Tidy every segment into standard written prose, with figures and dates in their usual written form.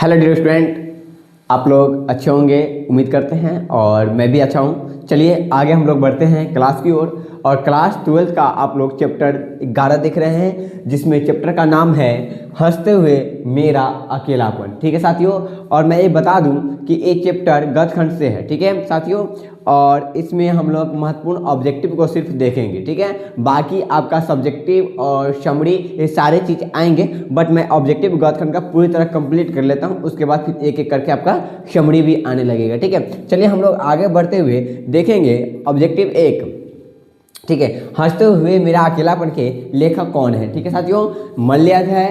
Hello dear student, आप लोग अच्छे होंगे उम्मीद करते हैं और मैं भी अच्छा हूँ। चलिए आगे हम लोग बढ़ते हैं क्लास की ओर। और क्लास 12 का आप लोग चैप्टर 11 देख रहे हैं, जिसमें चैप्टर का नाम है हंसते हुए मेरा अकेलापन। ठीक है साथियों, और मैं ये बता दूं कि एक चैप्टर गद्यखंड से है। ठीक है साथियों, और इसमें हम लोग महत्वपूर्ण ऑब्जेक्टिव को सिर्फ देखेंगे। ठीक है, बाकी आपका सब्जेक्टिव और समरी ये सारे चीज़ आएंगे, बट मैं ऑब्जेक्टिव गद्यखंड का पूरी तरह कंप्लीट कर लेता हूँ, उसके बाद फिर एक एक करके आपका समरी भी आने लगेगा। ठीक है, चलिए हम लोग आगे बढ़ते हुए देखेंगे ऑब्जेक्टिव 1। ठीक है, हंसते हुए मेरा अकेलापन के लेखक कौन है। ठीक है साथियों, मल्यद है,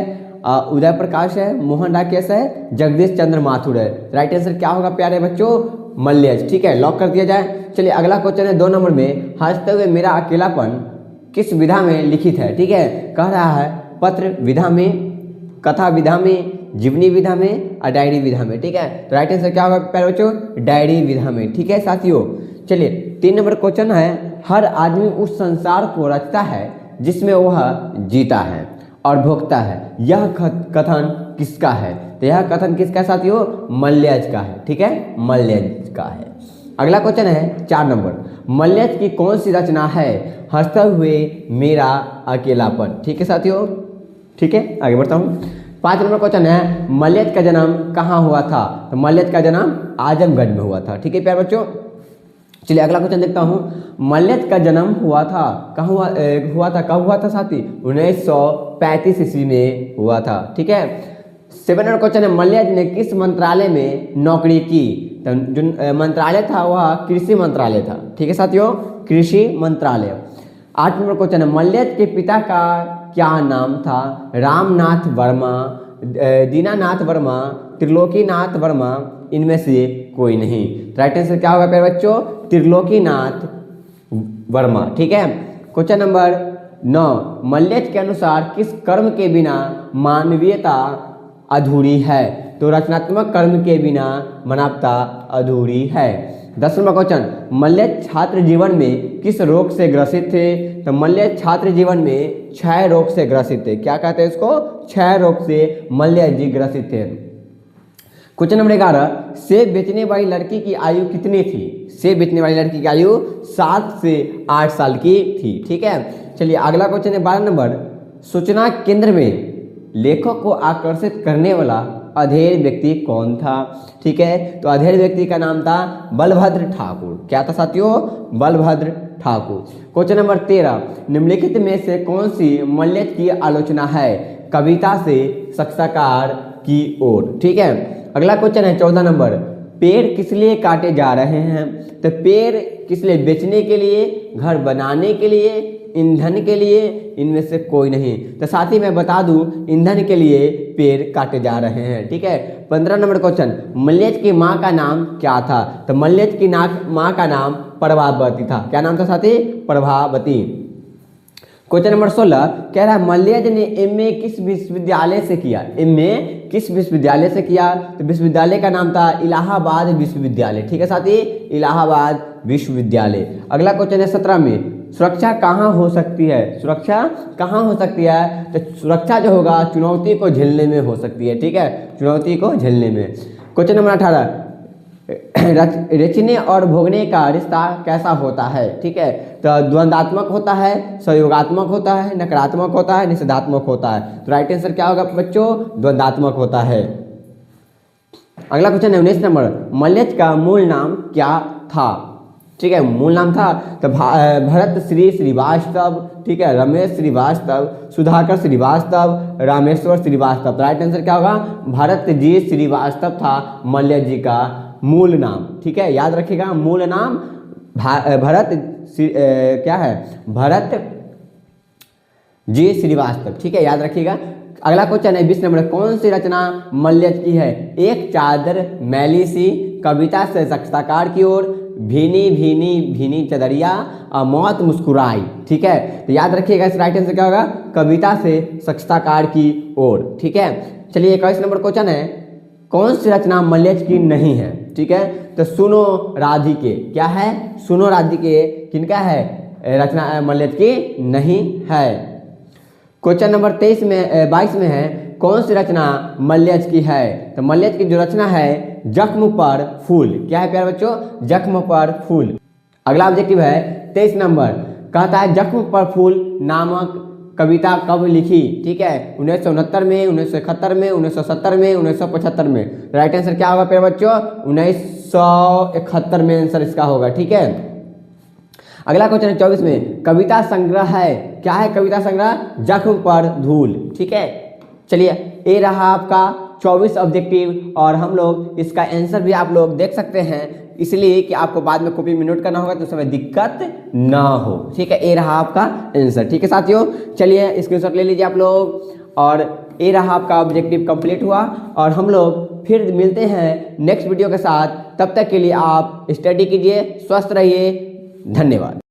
उदय प्रकाश है, मोहन राकेश है, जगदीश चंद्र माथुर है। राइट आंसर क्या होगा प्यारे बच्चों? मल्यद। ठीक है, लॉक कर दिया जाए। चलिए अगला क्वेश्चन है 2 नंबर में, हंसते हुए मेरा अकेलापन किस विधा में लिखित है। ठीक है, कह रहा है पत्र विधा में, कथा विधा में, जीवनी विधा में और डायरी विधा में। ठीक है, तो राइट आंसर क्या होगा प्यारे बच्चों? डायरी विधा में। ठीक है साथियों, चलिए 3 नंबर क्वेश्चन है, हर आदमी उस संसार को रचता है जिसमें वह जीता है और भोगता है, यह कथन किसका है? तो यह कथन किसका है साथियों? मल्यज का है। ठीक है, मल्यज का है। अगला क्वेश्चन है 4 नंबर, मल्यज की कौन सी रचना है हंसते हुए मेरा अकेलापन? ठीक है साथियों, ठीक है आगे बढ़ता हूँ। 5 नंबर क्वेश्चन है, मल्यज का जन्म कहाँ हुआ था? तो मल्यज का जन्म आजमगढ़ में हुआ था। ठीक है प्यारे बच्चों, चलिए अगला क्वेश्चन देखता हूँ, मल्यज का जन्म हुआ था कहाँ कब हुआ था साथी? 1935 ईस्वी में हुआ था। ठीक है, 7 नंबर क्वेश्चन है, मल्यज ने किस मंत्रालय में नौकरी की? तो जो मंत्रालय था वह कृषि मंत्रालय था। ठीक है साथियों, कृषि मंत्रालय। 8 नंबर क्वेश्चन है, मल्यज के पिता का क्या नाम था? रामनाथ वर्मा, दीनानाथ वर्मा, त्रिलोकीनाथ वर्मा, इनमें से कोई नहीं। राइट आंसर क्या होगा प्यारे बच्चों? त्रिलोकीनाथ वर्मा। ठीक है, क्वेश्चन नंबर 9, मल्यज के अनुसार किस कर्म के बिना मानवीयता अधूरी है? तो रचनात्मक कर्म के बिना मानवता अधूरी है। 10 नंबर क्वेश्चन, मल्यज छात्र जीवन में किस रोग से ग्रसित थे? तो मल्यज छात्र जीवन में क्षय रोग से ग्रसित थे। क्या कहते हैं इसको? क्षय रोग से मल्यज जी ग्रसित थे। क्वेश्चन नंबर 11, सेब बेचने वाली लड़की की आयु कितनी थी? सेब बेचने वाली लड़की की आयु 7 से 8 साल की थी। ठीक है, चलिए अगला क्वेश्चन है 12 नंबर, सूचना केंद्र में लेखक को आकर्षित करने वाला अधेड़ व्यक्ति कौन था? ठीक है, तो अधेड़ व्यक्ति का नाम था बलभद्र ठाकुर। क्या था साथियों? बलभद्र ठाकुर। क्वेश्चन नंबर 13, निम्नलिखित में से कौन सी मल्यज की आलोचना है? कविता से साक्षात्कार की ओर। ठीक है, अगला क्वेश्चन है 14 नंबर, पेड़ किस लिए काटे जा रहे हैं? तो पेड़ किस लिए? बेचने के लिए, घर बनाने के लिए, ईंधन के लिए, इनमें से कोई नहीं। तो साथ ही मैं बता दूं, ईंधन के लिए पेड़ काटे जा रहे हैं। ठीक है, 15 नंबर क्वेश्चन, मल्यज की माँ का नाम क्या था? तो मल्यज की माँ का नाम प्रभावती था। क्या नाम था साथी? प्रभावती। क्वेश्चन नंबर 16 कह रहा है, मल्यज ने एमए किस विश्वविद्यालय से किया? एमए किस विश्वविद्यालय से किया? तो विश्वविद्यालय का नाम था इलाहाबाद विश्वविद्यालय। ठीक है साथी, इलाहाबाद विश्वविद्यालय। अगला क्वेश्चन है 17 में, सुरक्षा कहाँ हो सकती है? सुरक्षा कहाँ हो सकती है? तो सुरक्षा जो होगा चुनौती को झेलने में हो सकती है। ठीक है, चुनौती को झेलने में। क्वेश्चन नंबर 18, रचने और भोगने का रिश्ता कैसा होता है? ठीक है, तो द्वंद्वात्मक होता है, सहयोगात्मक होता है, नकारात्मक होता है, निषेधात्मक होता है। तो राइट आंसर क्या होगा बच्चों? द्वंद्वात्मक होता है। अगला क्वेश्चन है 19 नंबर, मल्यज का मूल नाम क्या था? ठीक है, मूल नाम था तो भरत श्री श्रीवास्तव, ठीक है, रमेश श्रीवास्तव, सुधाकर श्रीवास्तव, रामेश्वर श्रीवास्तव। राइट आंसर क्या होगा? भरत जी श्रीवास्तव था मल्यज जी का मूल नाम। ठीक है, याद रखिएगा, मूल नाम भरत क्या है? भरत जी श्रीवास्तव। ठीक है, याद रखिएगा। अगला क्वेश्चन है 20 नंबर, कौन सी रचना मल्यज की है? एक चादर मैली सी, कविता से साक्षात्कार की ओर, भीनी भीनी भीनी चदरिया और मौत मुस्कुराई। ठीक है, तो याद रखिएगा इस राइट आंसर क्या होगा? कविता से साक्षात्कार की ओर। ठीक है, चलिए 21 नंबर क्वेश्चन है, कौन सी रचना मल्यज की नहीं है? ठीक है, तो सुनो राधिके। क्या है? सुनो राधिके किनका है? रचना मल्यज की नहीं है। क्वेश्चन नंबर 22 में है, कौन सी रचना मल्यज की है? तो मल्यज की जो रचना है जख्म पर फूल। क्या है प्यारे बच्चों? जख्म पर फूल। अगला ऑब्जेक्टिव है 23 नंबर, कहता है जख्म पर फूल नामक कविता कब लिखी? ठीक है, 1969 में, 1971 में, 1970 में, 1975 में। राइट आंसर क्या होगा प्यारे बच्चों? 1971 में आंसर इसका होगा। ठीक है, अगला क्वेश्चन है 24 में, कविता संग्रह है। क्या है कविता संग्रह? जख्म पर धूल। ठीक है, चलिए ये रहा आपका 24 ऑब्जेक्टिव और हम लोग इसका आंसर भी आप लोग देख सकते हैं, इसलिए कि आपको बाद में कॉपी में नोट करना होगा तो उस समय दिक्कत ना हो। ठीक है, ये रहा आपका आंसर। ठीक है साथियों, चलिए स्क्रीनशॉट ले लीजिए आप लोग और ये रहा आपका ऑब्जेक्टिव कंप्लीट हुआ और हम लोग फिर मिलते हैं नेक्स्ट वीडियो के साथ। तब तक के लिए आप स्टडी कीजिए, स्वस्थ रहिए, धन्यवाद।